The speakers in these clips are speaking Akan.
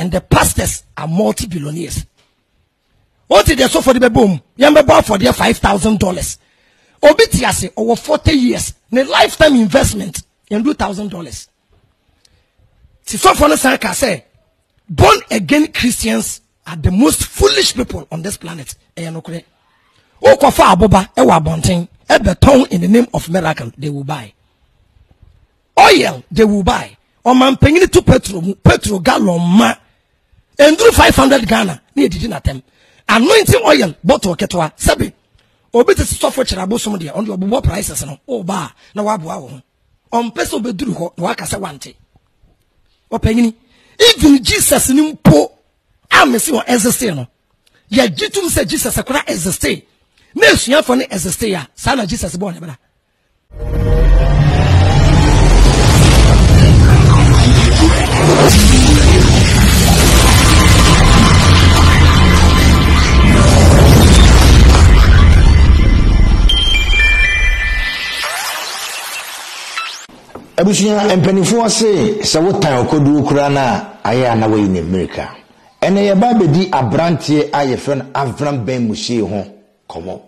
and the pastors are multi-billionaires. What did they so for the boom? You bought for their $5,000. Obitiase over 40 years. A lifetime investment. You do $1,000. So for the say, born again Christians are the most foolish people on this planet. Okofa aboba ewa bonten ebeton in the name of miracle they will buy. Oil they will buy. Oman pengini to petrol gallon ma endru 500 Ghana ni didi na tem. Anointing oil bottle ketwa sabi. Obi te software chirabo som de on the obo prices no. O ba na waboa wo. On peso beduru ho na wakasa wante. O pengini even Jesus ni mpo amesi o exist no. Ya jitum se Jesus akora exist. Next year for ne exist ya. Sana Jesus born e bra. Abusuya empanifo se wotan okoduru kura na aya na we in America. Ene ye ba bedi abrante aye friend Avram Ben Mushie ho komo.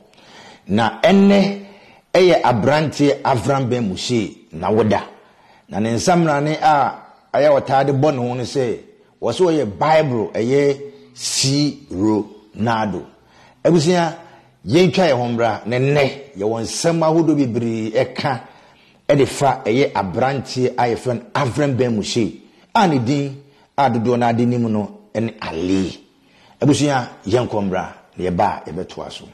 Na ene eye abrante Avram Ben Mushie na woda. Na ne nsamra ne aya wotade bɔ ne ho ne se wo so ye Bible eye Ronaldo. Abusuya ye twa ye hombra ne ye won nsam ahodo bibiri eka edifa eye abrante aye friend Avram Ben Mushie ani din adodo na ade nim no ene ali abusuya yenkombra ne ba ebeto aso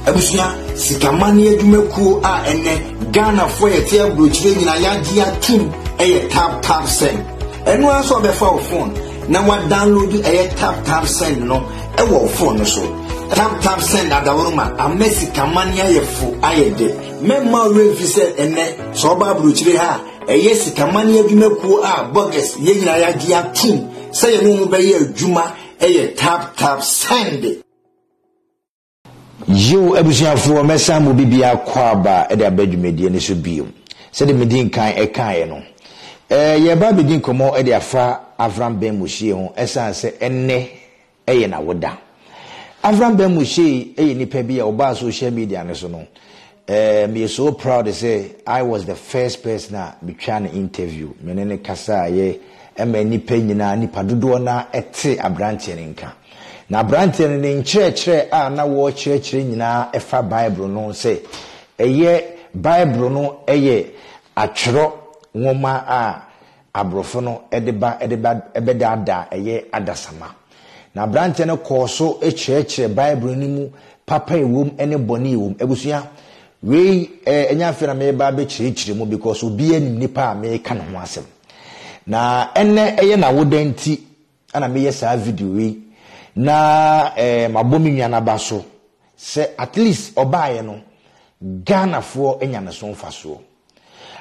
abusuya sikamani edumeku ene Ghana for ye tie brochire nyina ya dia tum eye tap send enu aso be fa phone na wa download eye tap send no e wo phone no so tap send adawuruma amesi kamani ayefu ayede memma revisit ene so ba brochire ha eye sikamani edumeku bogus ye nyina ya dia tum say no be ye adwuma eye tap send yo abusuafo mesa mo bibia kwaba e de abadwumedie ne so biom se de medin kan e kan no ye ba bedin komo e de afa Avram Ben Mushie ho esa se enne eye na woda Avram Ben Mushie eye nipa bia oba social media ne so no me so proud to say I was the first person me try an interview menene kasa ye nipa nyina nipa dodo na ete abrante ne nka na abrante ne nkyerɛkyerɛ na wo kyerɛkyerɛ nyina efa Bible no say eye Bible no eye atwerɛ nwoma abrofo no ebeda eye adasama na abrante ne kɔso kyerɛkyerɛ Bible ni mu papa ewom ene bɔne ewom ebusuya we enya fe na me ba be kyerɛkyerɛ mu because obi anim nipa a me ka no ho asɛm na enne eye na wodanti ana me yesa video we na mabomi nwana ba so se at least obaye no Ghana fo enya ne so mfaso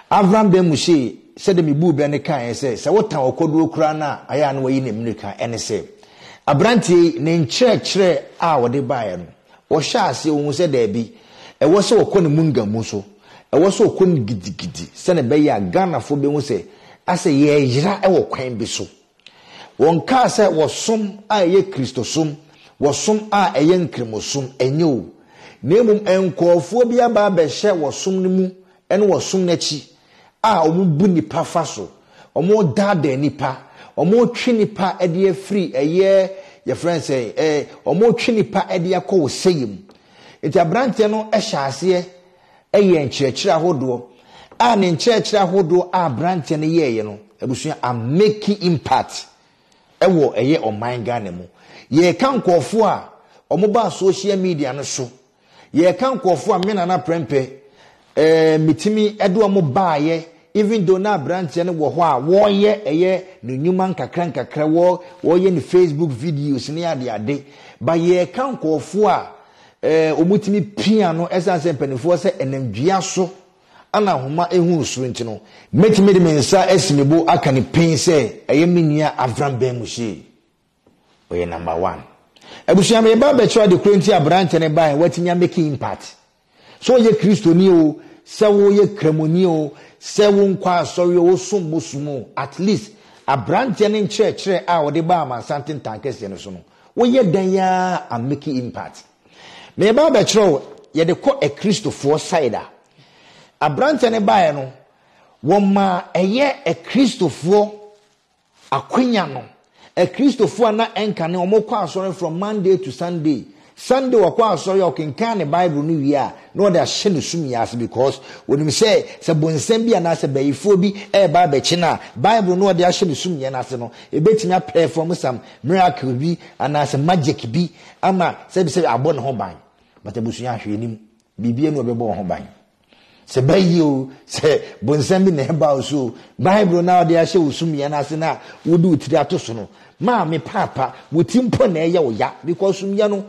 Avram Ben Mushie se de mebu be ne kan se wotan okoduro kura na aya na wayi ne America ene se abrantie ne nkyerɛkyerɛ wode bae no wo hwa ase wo se da bi wo se okɔ ne mungamu so wo se okɔ ne gidigidi se ne be ya Ghana fo be hu se ase ye yira wo kwan bi so won ka se wo som ye Kristosom wo som ye nkrimosom enyo nemum enkofo bi aba be hye wo som ne mu ene wo som na chi omu bu nipa fa so omu dada nipa omu twi nipa e de free eye your friend say omu twi nipa e de akɔ seyim enti abrante no hye ase eye nkyerɛkyerɛ ahodo ne nkyerɛkyerɛ ahodo abrante no ye no abusua am making impact ewo eye oman Ghana mu ye kan kofo a omoba social media no so ye kan kofo a mena na prempe mitimi edo omoba ye even though na branch ne wo ho a wo ye eye ne nyuma nkakra wo ye ne Facebook videos ne ade ba ye kan kofo a omutimi pia no esanse mpanifo se enamdua so ana homa ehu suru ntino metime de mensa esimebo aka ne pin se eye menua Avram Ben Mushie oye number 1 abusua me ba be chwa de krenti abrante ne ban watinya making impact so ye Kristoni o se wo ye kramoni o se wo nkwa asori o sombosumo at least abrante ne nkyerɛkyerɛ a wɔde ba amansante ntankɛse no so no woyɛ dan ya a make impact me ba ba kyerɛw yɛde kɔ a Christofoɔ side a abrante ne bae no wɔma ɛyɛ a Christofoɔ akwanya no a Christofoɔ na enka ne ɔmo kɔ asɔre from Monday to Sunday wakɔ asɔre ɔkenkan ne Bible no wie a no de ahye ne sum yase because wonim sɛ bonsam bi ana sɛ bayifo bi ba bɛkye na Bible no de ahye ne sum yɛ nase no ebetimi perform some miracle bi ana sɛ magic bi ama sɛ abɔ ne ho ban but abusua ahwe nim bibie no bɛbɔ ho ban sɛ bayio sɛ bonsam bi na ba so Bible na de ahye wo sum yɛ nase na wodi utiri ato so no ma me papa wotimpo na ɛyɛ wo ya because sum yɛ no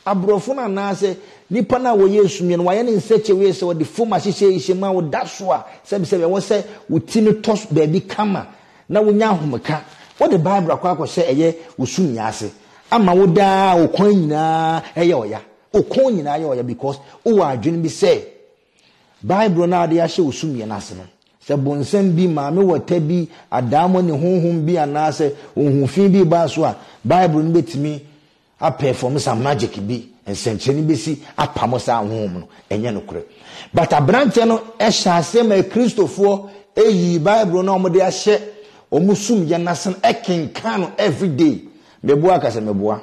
abrofo na naase nipa na wo yesu mi no wa ye ne nseche we se wo de foma hyehyɛ ma wo da so a sɛbisɛ wo sɛ wo ti no tos baabi kama na wo nya ahomeka wo de Bible akwa akɔhyɛ ɛyɛ wo sumi ase ama wo da wo kwan nyinaa ɛyɛ oya wo kwan nyinaa ɛyɛ oya because wo adwene bi sɛ Bible na de ahyɛ wo sumi na ase no sɛ bonsam bi maame wota bi adamo ne honhom bi anaasɛ ohunfin bi ba so a Bible no betimi a perform some magic bi ensenkyeni besi apamo sa honhom no enye no kore but abrante no ehya asem a Christofoɔ eyi Bible no omode ahye omusum ye nasen ekenkan no every day meboa kase meboa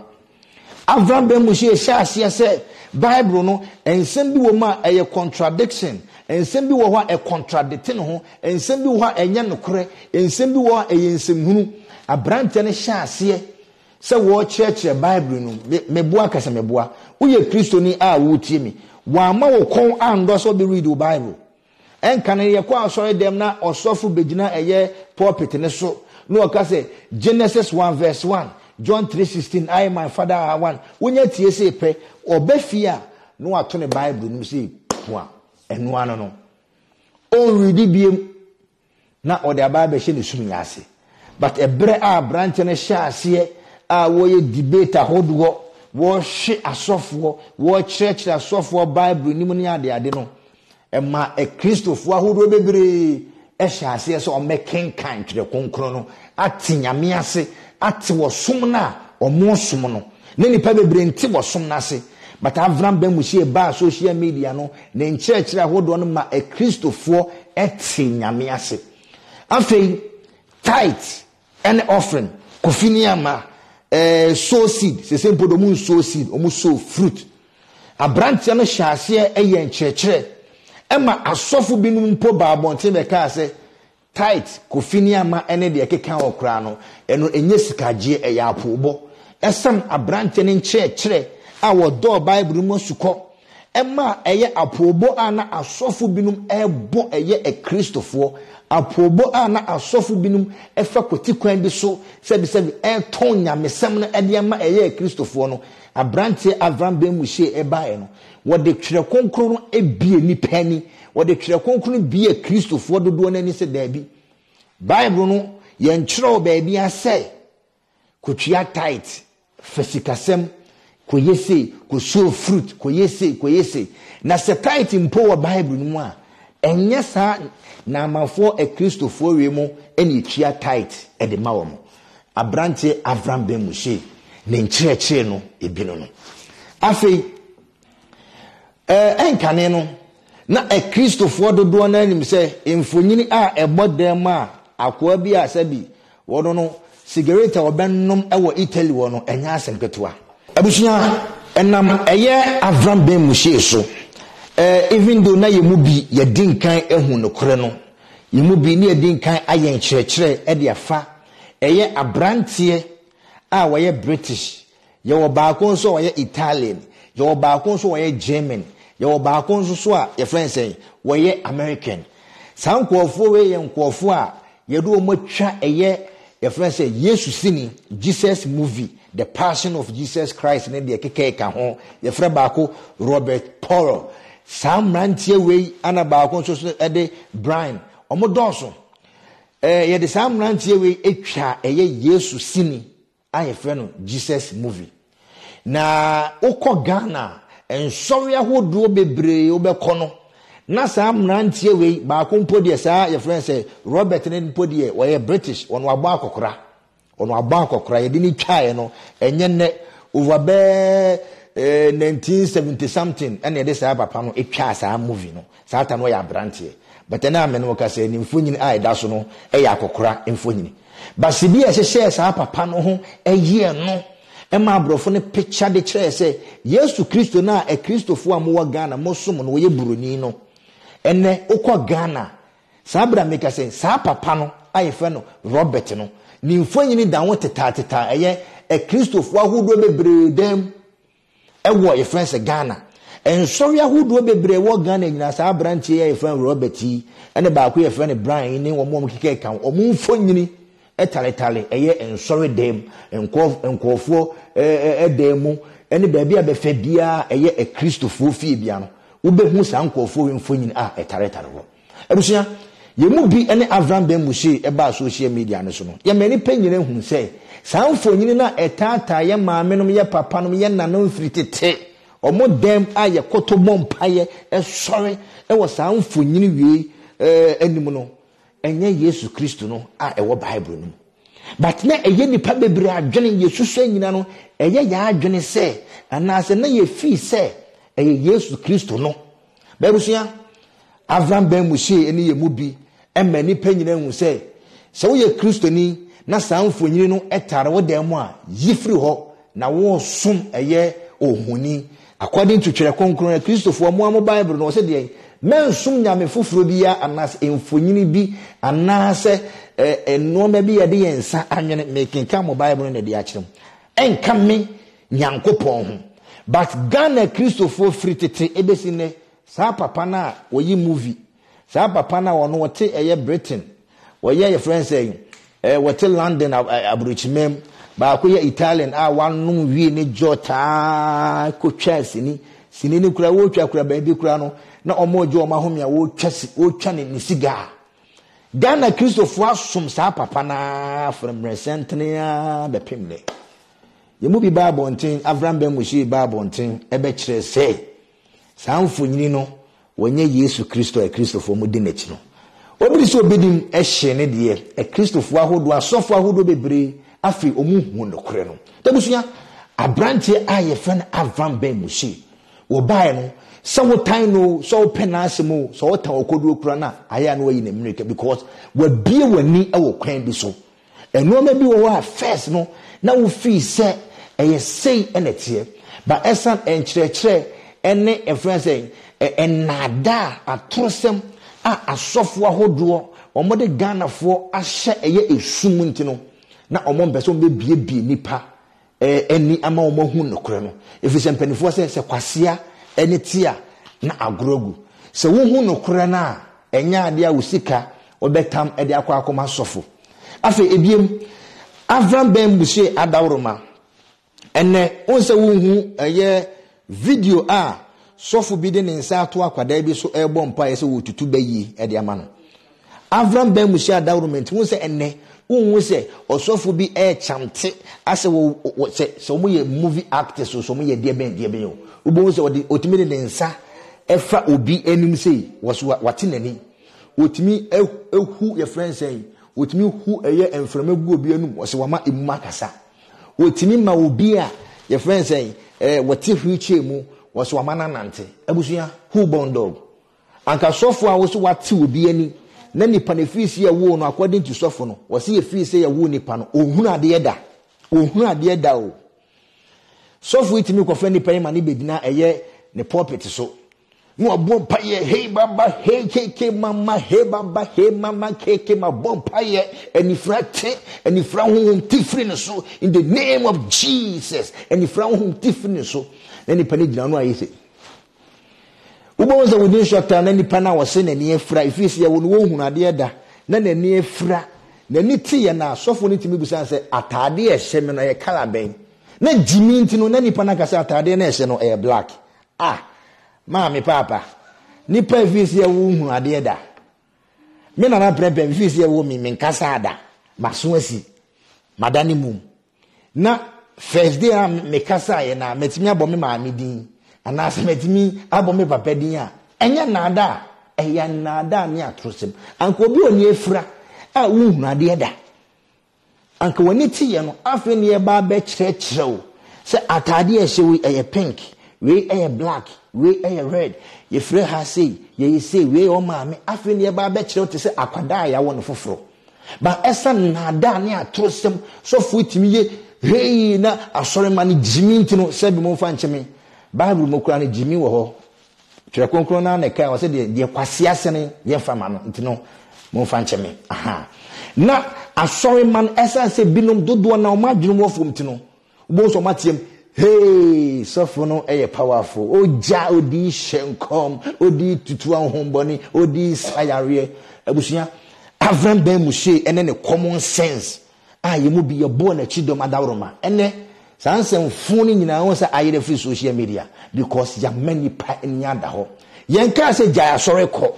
Avram ben mushi ehya ase sɛ Bible no ensem bi wo ma eye contradiction ensem bi wo ho a contradicting ho ensem bi wo ho enye no kore ensem bi wo eye ensem hunu abrante no hya ase sɛ wo kyerɛkyerɛ Bible no meboa kasa meboa woyɛ Kristoni a wotie mi wa ma wo kon ando so be read the Bible enka ne yɛ kɔ asɔre dem na ɔsɔfo begina ɛyɛ pulpit ne so no ɔka sɛ Genesis 1 verse 1 John 3:16 I my father are one wonya tie sɛ pɛ ɔbɛfie a no ato ne Bible no sɛ poa ɛno ano no on read biem na ɔde aba bɛhyɛ ne sum yase but ɛbrɛ a branch ne hyɛ aseɛ a woye debate ahodoɔ wo hwe asɔfoɔ wo kyerɛkyerɛ asɔfoɔ Bible ni mu ne ade no ɛma a Christofoɔ ahodoɔ bebree ɛhyɛ aseɛ sɛ ɔmɛkenkan twere konkron no ate nyame ase ate wɔ som na ɔmo som no ne nipa bebree nte wɔ som na ase but Avram ben muhie ba social media no ne nkyerɛkyerɛ ahodoɔ no ma a Christofoɔ ɛte nyame ase afei tithe and offering kofini ama sow seed se sempo do mun sow seed o mu sow fruit abrante no hyase eye nkyerɛkyerɛ ema asɔfo binum mpo ba abonte be ka se tithe kofini ama ene de keka okra no eno enye sikagie eye apobo esam abrante ne nkyerɛkyerɛ a wodo Bible mu sukɔ ema eye apobo ana asɔfo binum ebo eye a Christofoɔ apobo ana asɔfo binum efa koti kwan bi so sebi ton nyamesem no ede ma eye Christofoɔ no abrante Avram ben muhie ebae no wode twere konkron no ebie ni pani wode twere konkron bie Christofoɔ dodo na ni se daabi Bible no ye nkyerɛw baabi asɛ kotua tithe fasikasem koyese ko sow fruit koyese na se tithe mpo wɔ Bible no mu a enye sa na amafo a Christofoɔ we mu eni tua tithe e de ma wo mo abrante Avram ben muhie ne nkyerɛkyerɛ no ebi no afei enkane no na a Christofoɔ dodo na anim sɛ emfonyini a ɛbɔ dem a akoa bi a sabi wono no cigarette obennom ɛwɔ Italy wo no enya asem ketewa abusua enam ɛyɛ Avram ben muhie so even though na yemu bi ye dinkan ehu no kore no yemu bi ne ye dinkan aye nkyerɛkyerɛ e de afa eye abrante a wo ye British ye wo baako nso wo ye Italian ye wo baako nso wo ye German ye wo baako nso so a ye friends say wo ye American sankofo we ye nkofo a ye do mo twa eye ye friends say Jesus sini Jesus movie The Passion of Jesus Christ ne de kekeka ho ye fra baako Robert Paul Sam rantie we ana baako nso so ede Brian omodoso ye de Sam rantie we etwa eye Yesu sini aye frɛ no Jesus movie na ukɔ Ghana ensɔre ahodo bebree obɛkɔ no na saa mrantie we ba ko mpo de saa your friend say Robert ne mpo de we British ono agba akokora ye de ni twae no enye ne over be 1970 something and ye de saa papa no etwa saa movie no saa ta no ya brantie but na me no ka say ni mfonyini a eda so no e ya akokora mfonyini but sibi e hye saa papa no ho eye no ema abrofo ne picture de kire say Yesu Kristo na e Kristofo amowa Ghana mosom no ye buroni no ene ukwa Ghana sabra make say sa papa no ayefe no Robert no ni mfonyini da won teta eye e Kristofo ahodo bebre dem ewo ye friends Ghana en sorry ahodo bebre wo Ghana nyina sa branche ye friend Robert yi ene ba ko ye friend Brian ni wo mom kike kan o mu mfonyini etale eye en sorry dem enkofo edemu ene ba bia be fa bia eye e Kristofo fie bia no ubehu sa nkofo mfonyini etare ho ebusua ye mu bi ene Avram Ben Mushi eba social media no so no ye mani panyina hu se sa mfonyini na etata ye maamenom ye papanom ye nanom fritete omo dem aye kotobom paye sorry wo sa mfonyini wie anim no enye Yesu Kristo no ewo Bible no but na eye nipa bebre adwene Yesu so nyina no eye ya adwene se anase na ye fi se Yesu Kristo no babusua Avram Ben Mushi eni ye mu bi emani panyina hu se wo ye Kristo ni na sa mfonyini no etare wo dem a yifri ho na wo som eye ohuni according to twere konkron Kristofo mo Bible no se de mensum nyame foforo bi ya anas mfonyini bi anase enoma bi ya de yensa anwene mekinka mo Bible no de akirem enka me nyankopon ho but Ghana Kristofo fritete ebesine sa papa na oyi movie sa papa na wono wote eye Britain woye your friend say wote London abrochimem ba ko ye Italian wanum wie ne jota ko twase ni sinini kura wo twa kura ba bi kura no na omojo omahomia wo twa ne siga Ghana Kristofo asom sa papa na from recently be pimle ye mu bi Bible ntin Avram Ben Mushi Bible ntin ebe kire say sa mfonyini no wonye Yesu Kristo e Kristofo mu di nachi no obiri so obedim ehye ne de Kristofo ahodo asofo ahodo bebre afi omuhu no kore no tabusua abrante aye fen Avram Ben Mushi wo bae no so time no so penasemo so ta okodu okura na aya no yi na America because we bie wani ewo kwan bi so eno ma bi wo first no na wo fi se eye sei enete ba esan enkyerɛkyerɛ ene efrase enada atrosem asofo ahodo omode Ghanafo ahye eye esum ntino na omombeso mbebie nipa eni ama omohu nokore no efise mpanifo se kwasea eni tia na agrogu se wohu nokore na enya ade a usika obetam ede akwa sofo afi ebiem Avram Ben Mushi adawroma ene onse wohu eye video sofo bi de ne nsa ato akwada bi so ebo mpa ye se wotutu bayi ede ama no Avram Ben Mushi adawroma nti se ene unwu se osofo bi chamte ase wo se mo ye movie actors so mo ye de ben yo ubo se otimi de nsa efa obi enim sei woso wate nani otimi ehu ye friend say otimi hu eye enframa gu obi anum wose wama emma kasa otimi ma obi a ye friend say wate hwiche mu wose wama nanante abusua hu bondog anka sofo a wose wate obi ani na nipa ne fisi ya wo no according to sofo no wose ye fisi ya wo nipa no ohunu ade da o sofo itimi ko fa nipa ma ne bedina eye ne pulpit so no bompa ye hey baba hey keke mama hey baba hey mama keke ma bompa ye enifra hum tifri no so in the name of Jesus enifra hum tifri no so na nipa ne gina no ayese ubonza wudin shota na nipa na wose na ni efra ifisi ya wo no hunu ade da na ni efra na ni ti ye na sofo ni timi busan se atade e hye me na ye kala ben na jimi ntino na nipa na kasa atade na hye no e black Mami papa nipa ifisi ya wo hunu ade da me na prepare ifisi ya wo mi nkasa ada maso asi madani mum na first day me kasa ye na metimi abome maami din ana se metimi abome papa din a enya na ada eya nada ne atrosem anka obi oni efra a wuhunu ade da anka wani tiye no afi ne ba be kyerɛkyerɛw se atade a hyewi eye pink we eye black we eye red ye frɛ ha sei ye sei we o maame afi ne ba be kyerɛw te se akwada ya wo no foforo ba esa nada ne atrosem so fuitimi ye hey na asɔre ma ne jimi ntino se bi mo fa nkyeme Bible mo kura ne jimi wo ho twere konkron na na kai wo se de kwase asene ye fama no ntino mo fa nkyeme aha na asɔre man esa se binom dodo na o ma dwene wo fom ntino bo so matiem hey sofo no powerful oja odi hyenkom odi tutu ahomboni odi sayare abusuya Avram Ben Mushe ene ne common sense ye mu bi ye bo na chidom adawroma ene sansem funi nyina won say ayere free social media because ya many pa enya da ho yen ka say jaya sore ko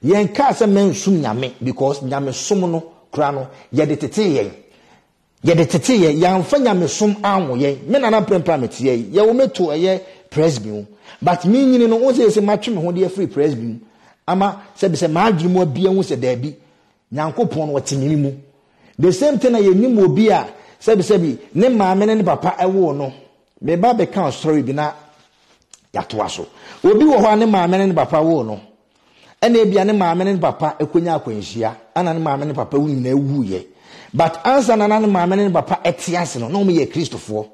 yen ka say men sum nyame because nyame sum no kra no ye de tete yen ya mfa nyame sum anwo yen me na prempa mete ye wo meto eye presby but me nyini no won say matwe me ho de free presby ama say be say ma adwumu abia hu say da bi nyankopon no wotimini mu the same thing na yenim obi a sebi ne maame ne papa ewo no me ba be kan story bi na yato aso obi wo ho ne maame ne papa wo no ene bia ne maame ne papa ekonya akwanhia ana ne maame ne papa wu nyina ewuye but answer na ne maame ne papa etiase no me ye kristofo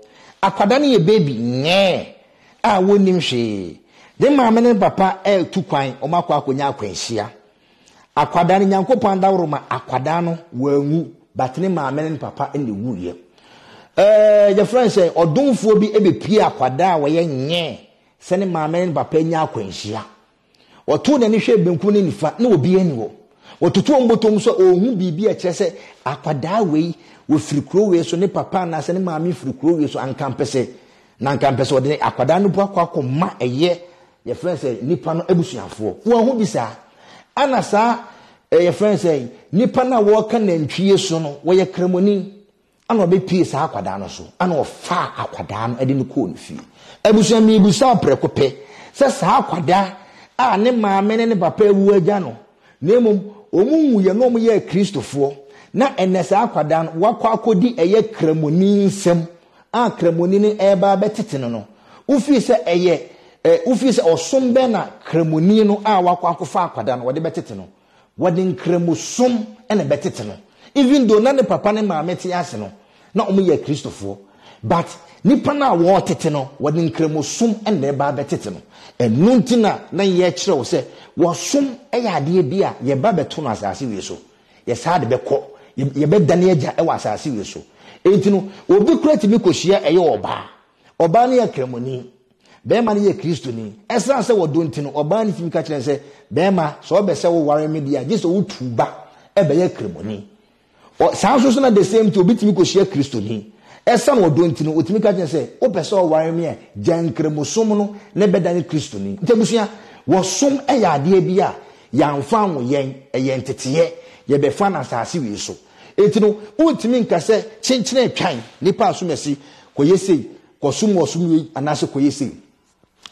akwada ne ye baby nye a wonim hwe de maame ne papa tu kwan o makwa akonya akwanhia akwada ne nyankopon dawroma akwada no wanwu but ne maame ne papa ene wuye your friend say odunfo bi ebepie akwada a woye nye se ne maame ne papa nya akwanhia oto ne hwe benku ne nifa na obi ani wo ototo mbotom so ohun bibi a kyerɛ sɛ akwada wei wo firikuro wei so ne papa na se ne maame firikuro wei so ankampese na ankampese ode akwada no bu akwa eye your friend say nipa no abusuafo wo ho bi sa ana sa your friend say nipa na wo ka nantwie so no wo ye kremoni ana obe pie sa akwada no so ana ofa akwada no ede ne ko no fi abusuami busa prekope se sa akwada a ne maame ne papa ewu agya no nemom omunwu ye no mo ye kristofo na enesa akwada no wakwa akodi eye kremoni nsem a kremoni ne eba betete no ufi se eye ufi se osombe na kremoni no a wakwa akofa akwada no wode betete no wode nkremosom ene betete no even though na ne papa ne maame te ase no na omo ye kristofo but nipa na wo tete no wode nkremosom ene eba betete no enuntina na ye kire wo se wo som ade bi a ye ba beto no asase wi so ye sa de bekọ ye be dane agya e wa asase wi so entino obi kurati bi kohia eye oba ne ye kremoni be ma ne ye kristoni esra se wo do ntino oba ne timi ka kire se be ma so be se wo ware media je so wutuba e be ye kremoni o sa so na the same to obi timi kohia kristoni esa no do ntino otimi ka kire se o pese o ware me jan kremosom no ne be dane kristoni ntebusia wo som ade bi a yamfa wo yen ntete ye be fa na asase wi so etino untimi nka se chenchene twan nipa asomesi koyesi kosum wi anase koyesi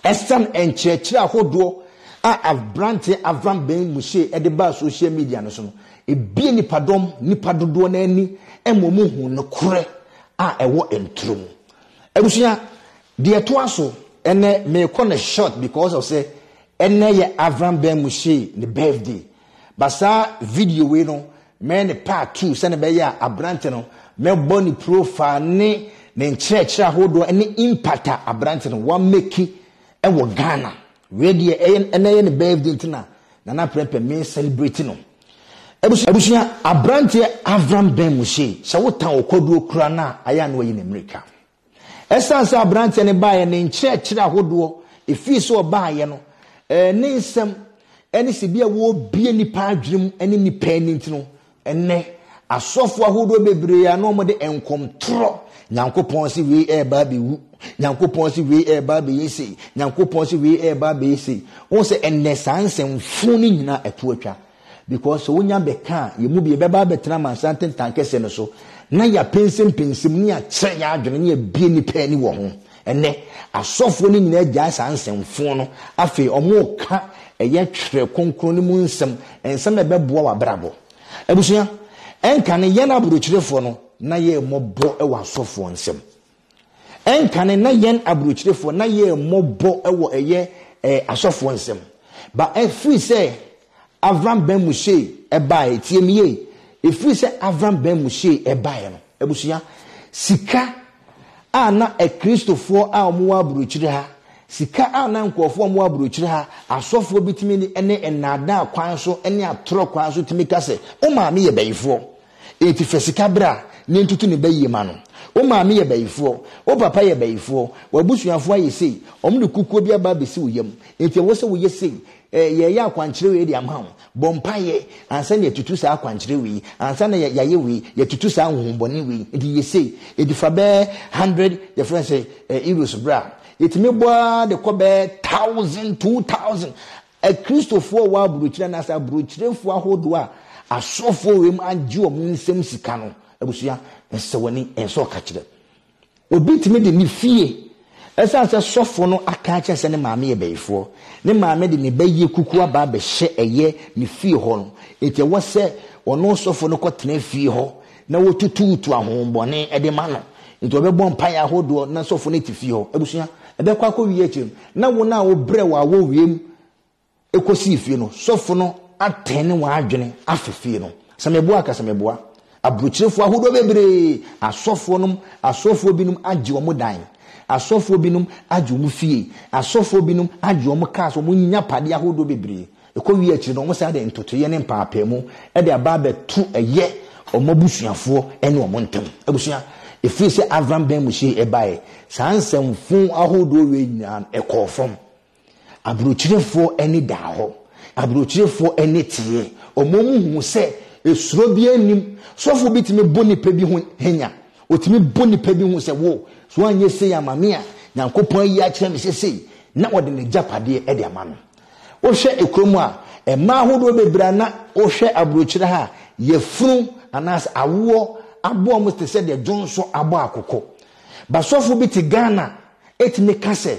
estan enchechire ahodo a abrante Avram Ben Mushe ede ba social media no so no ebie nipa dodo na ani emomu hu no kore a ewo entrum ebusuya de to aso ene me kona short because of say ene ye Avram Ben Mushe ne birthday basa video we no me ne part 2 se ne be ya abrante no me boni profile ne nkyerɛkyerɛ ahodo ene impacta abrante no wa make ewo Ghana radio ene ne birthday ntina na prepare me celebrate no ebusuya abrante Avram Ben Mushe se wotan okoduo kura na aya na oyi na America esanse abrante ne baaye ne nkyerɛkyerɛ ahodo efi so baaye no ne nsem ene se bia wo bie nipa adwem ene nipa eni ntino ene asofo ahodo bebre ya no mo de enkomtro nyankopon si we ba be wu nyankopon si we ba be yesi nyankopon si we ba be yesi won se ene sansem funi nyina eto atwa because wonya beka ye mu bi be ba betena mansanten tankese no so na ya pensem ni a kire ya adwene ne bie nipa eni wo ho ene asofo ni nyina gya sansem fun no afi omo ka eye twere konkron mu nsem ensem ebeboa wa brabo abusua enka ne ye na abrochirefo no na ye mobo e wa asofo nsem enka ne na yen abrochirefo na ye mobo e wo eye asofo nsem ba free say Avram ben Mushe e bae tie miye free say Avram ben Mushe e bae no abusua sika ana Kristofo a omo abrochire ha sika ana nkofo omo abrochire ha asofo bitimi ni ene enada kwan so ene atoro kwan so timi kase o maame ye bayifo eti fesika bra ne ntutu ne bayi ma no o maame ye bayifo o papa ye bayifo wabusuafo aye sei omo ne kukuo bi aba besi woyam eti wo se wo ye sei ye ya akwankyere we di amha bompa ye ansa ne tutu sa akwankyere we ansa na ye we ye tutu sa hohomboni we eti ye sei eti fa be 100 the friend say euros bra eti me boa de ko be 1000 2000 Kristofo wa abrochire na sa abrochirefo ahodo a asofo wem anje om nsem sika no abusua nsewani enso ka kire obi timi de ni fie esa se sofo no aka kire se ne maame ye bayifo ne maame de ne bayi kuku aba be hye eye ne fie ho no eti wo se ono sofo no kotena fie ho na wotututu ahombone e de ma no enti obebo mpa ya ahodo na sofo no ti fie ho abusua ebe kwa ko wiye chim na wo na wo bre wa wo wiem ekosi fie no sofo no atene wa adwene afefie no sameboa ka sameboa abrochirefo ahodo bebre asofo binum agye omo dan asofo binum agye omo fie asofo binum agye omo kaso omo nya pade ahodo bebre ekowi akiri no omo sa de ntotoye ne mpaapemu e de aba betu eye omo busuafo ene omo ntem abusua efiri se Avram ben Mushe ebae sansem fun ahodo we nyina ekofom abrochirefo ene da ho abrochirefo ene tie omo hu se esuro bi anim sofo bitimi boni pa bi hu henya otimi boni pa bi hu se wo so anye se ya mame a Nyankopon yi a kire me se na wode ne japade e de amano wo hwe ekromu a ema hodo bebra na wo hwe abrochire ha ye funu anas awo abo mo te se de jonso abo akoko ba sofo biti Ghana etimi kase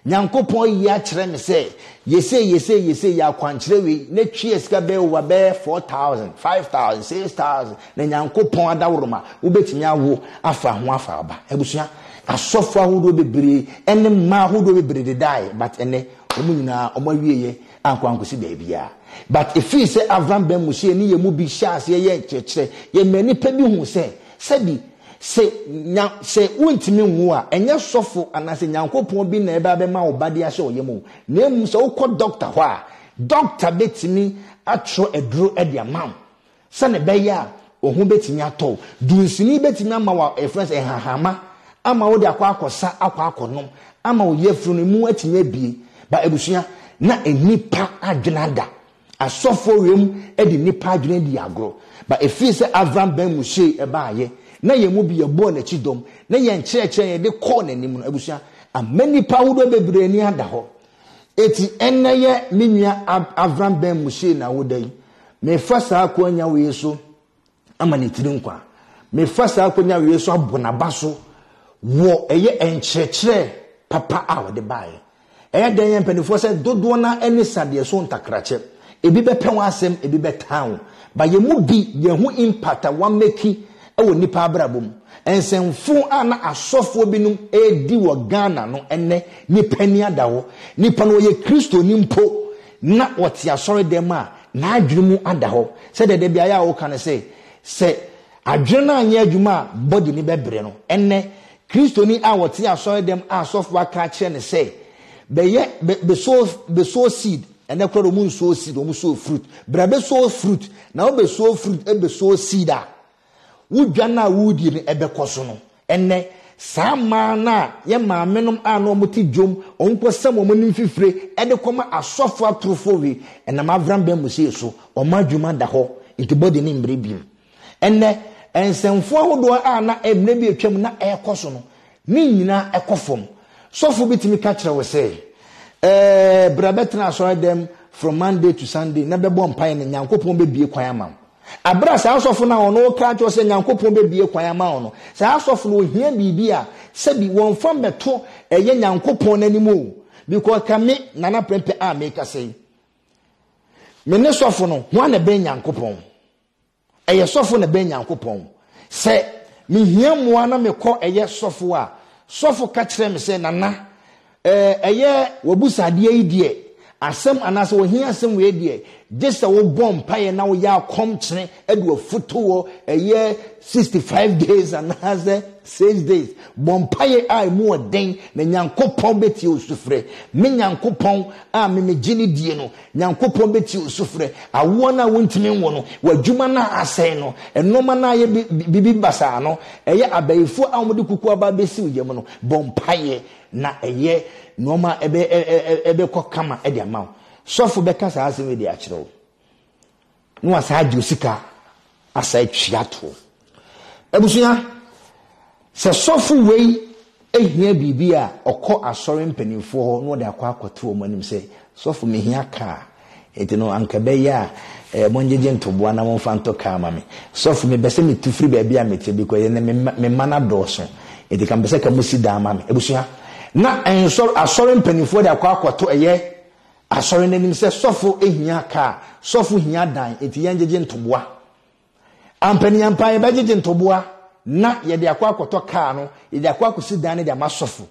Nyankopon yi a kire me se yese ya kwankyere we na twie esika be over be 4000 5000 6000 na Nyankopon adaworoma wo betimi awo afa ho afa aba abusua asofo ahodo bebre ene ma ahodo bebre de dai but ene omu nyina omawieye ankwankosi baabia but if he say Avram ben Mushe ni ye mu bi shas ye kyekere ye mani pa bi hu se sabi se untimi nwu a enye sofo anase Nyankopon bi na eba be ma obade ahye oyemu na emu se ukọ doctor ho a doctor betimi atro eduro e dia mam se ne be ya ohun betimi ato dunsini betimi ama wa friends hahama ama wo de akwakosa akwakonom ama wo yefru no mu atimi abie ba ebusua na enipa adwenada asofo wem e de nipa adwene di agro ba efi se Avram ben Mushe ebaaye na ye mu bi ye bo na chidom na ye nkyerekye ye de call na nim no abusua amani pa wodo bebre ni ada ho eti enye minua Avram ben Mushe na wodai me fasa akonya we so amani tirinkwa me fasa akonya we so abonaba so wo eye enkyerekye papa a wode baaye eye den ye mpanifo se dodo na eni sade so ntakrache ebi be pɛ wasem ebi be town ba ye mu bi ye hu impact a wa meki ewo nipa abrabom ensemfu ana asofo binum edi wo Ghana no ene nipa ni adawo nipa no ye Kristo ni mpo na wote asore dem a na adwene mu adaho se de bia ya wo kan se adwene na anya adwuma body ni bebre no ene Kristo ni a wote asore dem asofo aka kire ne se be so seed and the crowd moon so seed or so fruit. Brabe so fruit. Now be so fruit and be so seed. Would Jana wood in Ebecosono. And ne Samana, Yama menum ano muti jom, uncle some woman free, and the comma a software truffovi, and a Mavram Bemusi so, or Majuma daho, into body name Bribim. And ne and some forward ana and maybe a chemna air cosono. Nina a coffum. So for bit me catcher was say. Brabetna saw them from Monday to Sunday. Never born pine and Yankopon be a choir man. A brass house of now no catch was a Yankopon be a choir man. So house of no here be beer. Said be one from the two a young Yankopon anymore. Because can make Nana Prempe make a say. me ne sofo no ho na be Nyankopon eye sofo na be Nyankopon se me hia moa na me kɔ eye sofo a sofo ka kire me se nana eye wabusade yi die asem anase wo hia asem we die just wo bom paye na wo ya kom kire edu afuto wo eye 65 days anase 6 days bom paye ai mu oden na Nyankopon beti osufre me Nyankopon a me gini die no Nyankopon beti osufre awo na wontimi wo no wadwuma na asɛn no enoma na ye bibi basa no eye abayifo a wo de kuku aba besi ujem no bom paye na eye noma ebe kama ede ama sofo beka sa asem de akyerew no asa agi osika asa twiato ebusuya se sofo wei ehia bibia okọ asọre mpanimfo ho no de akwa akoto mo anim se sofo mehia ka etino anka be ya monjeje ntoboa na mo fanto ka ma me sofo me bese me tufri ba bia mete bi ko ye me mana doso eti kan bese ka musi da ma me ebusuya na ensor asọre mpanimfo de akwa akoto eye asọre nanim se sofo ehia ka sofo hia dan eti yenjeje ntoboa ampani ampa ye bejeje ntoboa na yede akwa akoto ka no yede akwa akosi dan de amasofo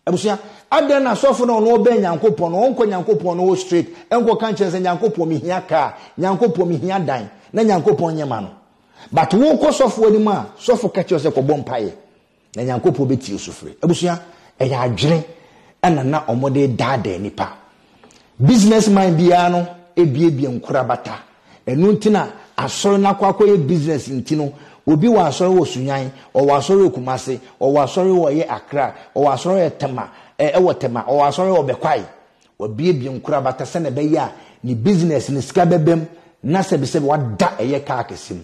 ebusia adan na sofo no no be Nyankopon no onko Nyankopon no straight enko kan chense Nyankopon mi hia ka Nyankopon mi hia dan na Nyankopon nyema no but wo ko sofo ani ma sofo ka che ko bom paye na Nyankopon beti osufre ebusia eya adwene na omode dada nipa businessman bia no ebiebie nkura bata enu ntina asoro na kwakoye business ntino obi wa asoro wo sunyan o wa asoro Kumase o wa asoro wo ye Accra o wa asoro ye Tema wo Tema o wa asoro wo Bekwai obi ebi nkura bata se na be ya ni business ni sika bebem na se be wada eye ka akesim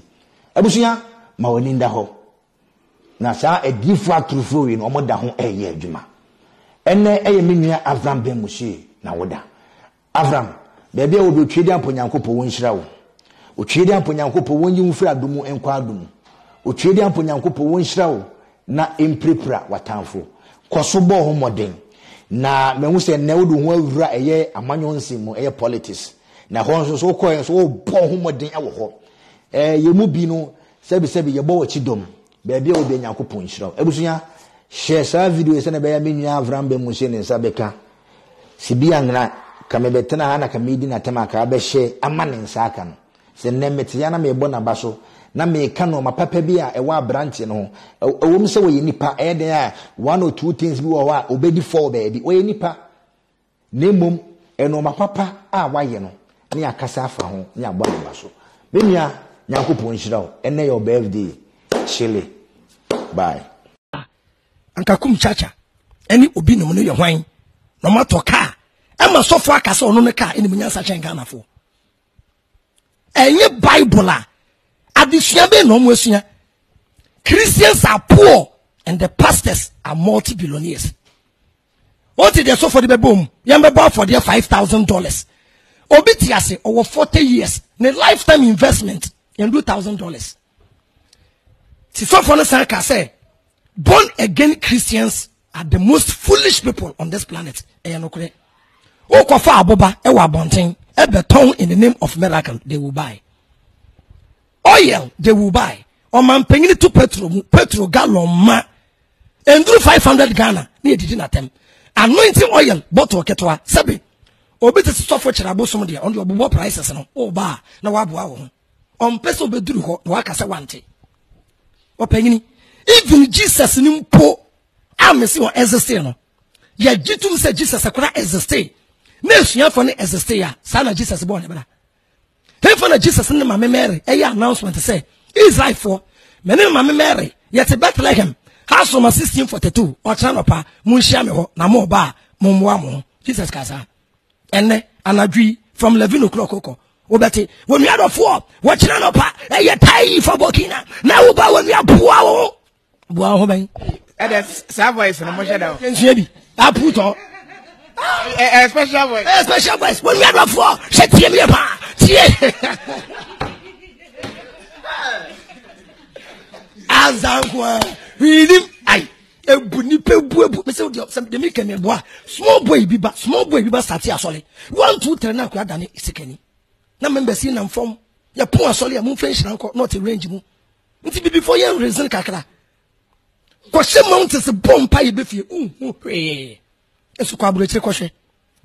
abusuya ma woni nda ho na sa edifu atrufo wi no omoda ho eye adwuma enne eye menua Avram Ben Mushi na woda Avram bebe wo be twedi amponyankopɔ won hyira wo o twedi amponyankopɔ won yi mfiri adomu enkwa adomu o twedi amponyankopɔ won hyira wo na emprepra watamfo koso bɔ ho moden na mehu se ne wo do ho awura eye amanyonsi mu eye politics na ho nso so kɔ so bɔ ho moden awo ho yemu bi no sebi ye bɔ wachi dom bebe wo be nyankopɔ hyira wo ebusunya share sa video ese na be ya menua Avram Ben Mushi ne nsabeka sibi angra kamebetena na kamidi na tema ka be she amane nsaka no se nemete ya na me bo na baso na me ka no mapapa bi a ewa branch no ewom se wo yenipa eden a 1 or 2 things bi wo wa obedi 4 baby wo yenipa nemom eno mapapa a waye no ne akasa afa ho ne abo na baso bemia Nyankopon hyira wo ene your birthday chile bye anka kum chacha eni obi no no ye hwan no matoka ema sofo akase ono ne ka eni munyansa chenga nafo enye Bible a adesua be no mo asua Christians are poor and the pastors are multi-billionaires. What is the so for the boom? Yamba for the $5,000. Obitiase over 40 years, the lifetime investment and $2,000. So for the say, born again Christians are the most foolish people on this planet. Okofa aboba ewa bonten e beton in the name of miracle they will buy. Oil they will buy. O man pengini to petrol gallon ma endru 500 Ghana ni edidi na tem. Anointing oil bottle ketwa sabi. Obi te sofo chirabo som de on the obo prices no. O ba na waboa wo. On peso beduru ho na waka se wante. O pengini even Jesus ni mpo amesi won exist no. Ya jitum se Jesus akora exist. Na esua for ne exist ya. Sana Jesus born bra. He for na Jesus ne mama Mary e announcement say Israel for mene mama Mary yet Bethlehem house from 1642 or chanopa munshia me ho na mo ba mo mo Jesus kasa enne anadwi from 11 o'clock koko obeti when we are of war watch na pa e ye tai for Burkina na wo ba when we are bua ho ben e de sa voice no mo sheda ensia bi aputo special voice when we are of war she tie me pa tie azankwa reading ai ebuni pebu me say the make me boa small boy bi ba start asole 1 2 3 na kwa dane isekani na members in and form ya pon asole ya mun fension anko not a range mu nti before yen reason kakra kwose mountains bompa ye befie eso kwa abrochire kwose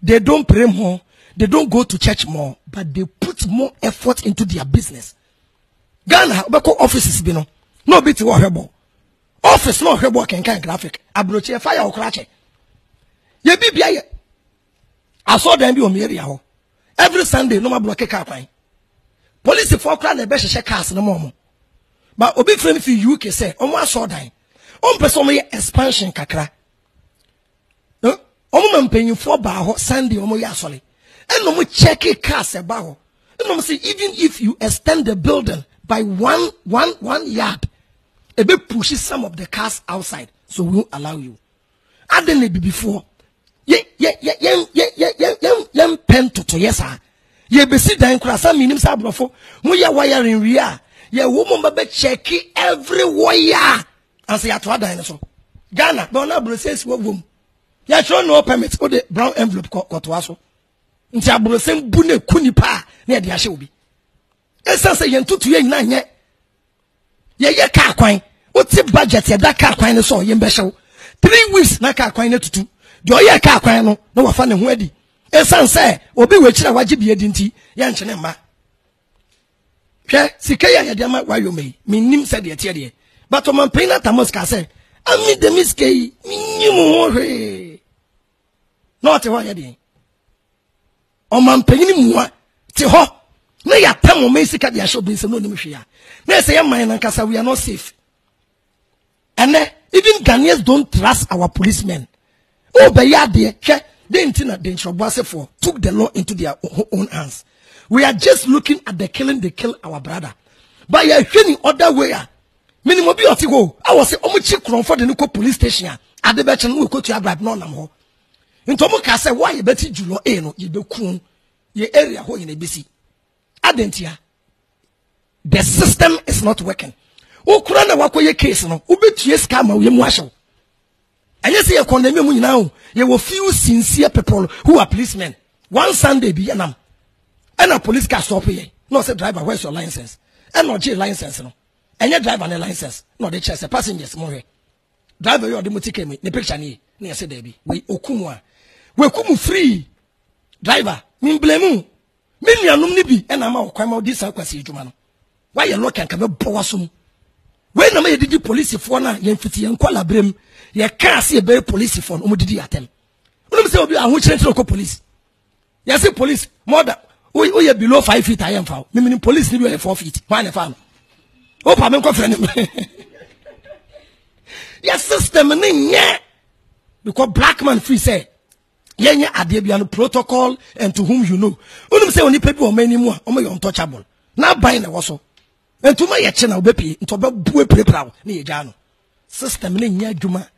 they don't pray more, they don't go to church more, but they put more effort into their business. Ghana obeko offices bi no bit wo hwebo office no hwebo kenkan graphic abrochire fire okrache ye bibia ye aso dan bi o area ho every Sunday no ma block car kwan police for kra na be hye cars no mo but obi frame fi UK say omo aso dan on person ye expansion kakra omo mampanyinfo ba ho Sunday omo ye asole eno mo check cars e ba ho eno mo say even if you extend the building by one yard e be push some of the cars outside, so we won't allow you. And then before ye pen to yes sir ye be sit down krasa minim sa brofo mo ye wiring ria ye wo mo be check every wire and say ato adan so Ghana but na bro says wo wom ya show no permit o the brown envelope ko to aso nti abro sem bu na kunipa na ye de ahye obi esa say ye ntutu ye nyina nye ye ka kwan o ti budget ye da ka kwan so ye mbe hyew 3 weeks na ka kwan na tutu de o ye ka kwan no na wafa ne ho adi esa say obi we kira waje bi edi nti ye nchene mma hwe sika ya de ma wayo me nim say de tie de but o man pay na tamos ka say ami de miskei minnim ho hwe not ho ye de o man pay ni muwa ti ho na ya tamo me sika de ahye obi se no nim hwe ya na say man na kasa we are not safe. And even Ghanaians don't trust our policemen. Oh, but yeah, they took the law into their own hands. We are just looking at the killing they kill our brother. But you are hearing other way. Minimum be go. I was say, Omuchi for the Nuko police station. At the better, we go to your bribe. No, no. In Tomoka say, why you better Julo Eno, you be coon, your area ho in a BC. Adentia. The system is not working. O kurana wako ye case no ubetie scam we mu ahyew enye se ye condemn mu nyina o ye wo few sincere people who are policemen one Sunday bi yanam and a police car stop ye no say driver where's your license and no J license no enye driver na license no dey check say passengers mo hwe driver you dey motike me the picture ni na say there bi we okumu a we kumu free driver min blame me nuanom ni bi and ama okwan ma odi sa kwasi adwuma no why you look and come bo wasum when na me didi police for na ye mfiti ye nkola brem ye ka se be police for no didi atem unum say obi ahu kire ko police ye say police more than o ye below 5 feet I am foul me police ni be 4 feet why na fa o pa me ko frɛ ne your system ni nye because black man free say ye nya ade bia no protocol and to whom you know unum say oni pebi o mani mu a o me untouchable na ban na wo so entuma ye che na obepi ntoba bue prepra na ye gya no system na nya adwuma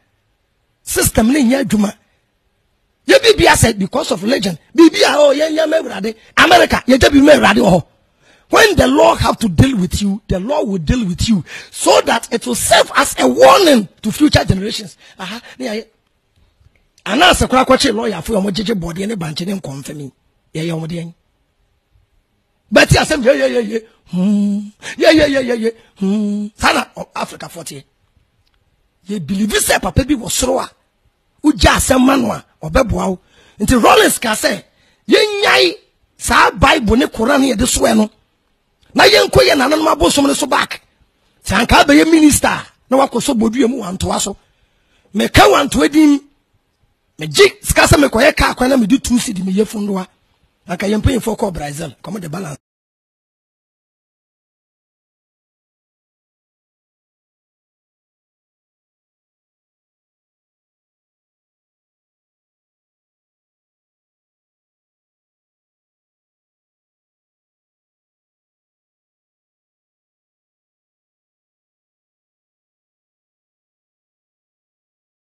ye bibia said because of religion bibia oh ye nya mewrade America ye ja bi mewrade oh when the law have to deal with you the law will deal with you so that it will serve as a warning to future generations aha na ye ana se kwa kwache lawyer fo yo mo jeje body ne banche ne confirming ye yo mo de but ya sem ye sana Africa 40 ye believe say papa bi wo soro a uja asem manwa obeboa wo nti Rollins ka say ye nyai sa Bible ne Quran ye de so e no na ye nkoye nanan mabosom ne so back sanka be ye minister na wakoso bodua mu wantoa so me ka wantoa dim me ji skasa me koye ka akwana me di 2 cedi me ye fundoa aka ye mpanyefo ko Brazil come the balance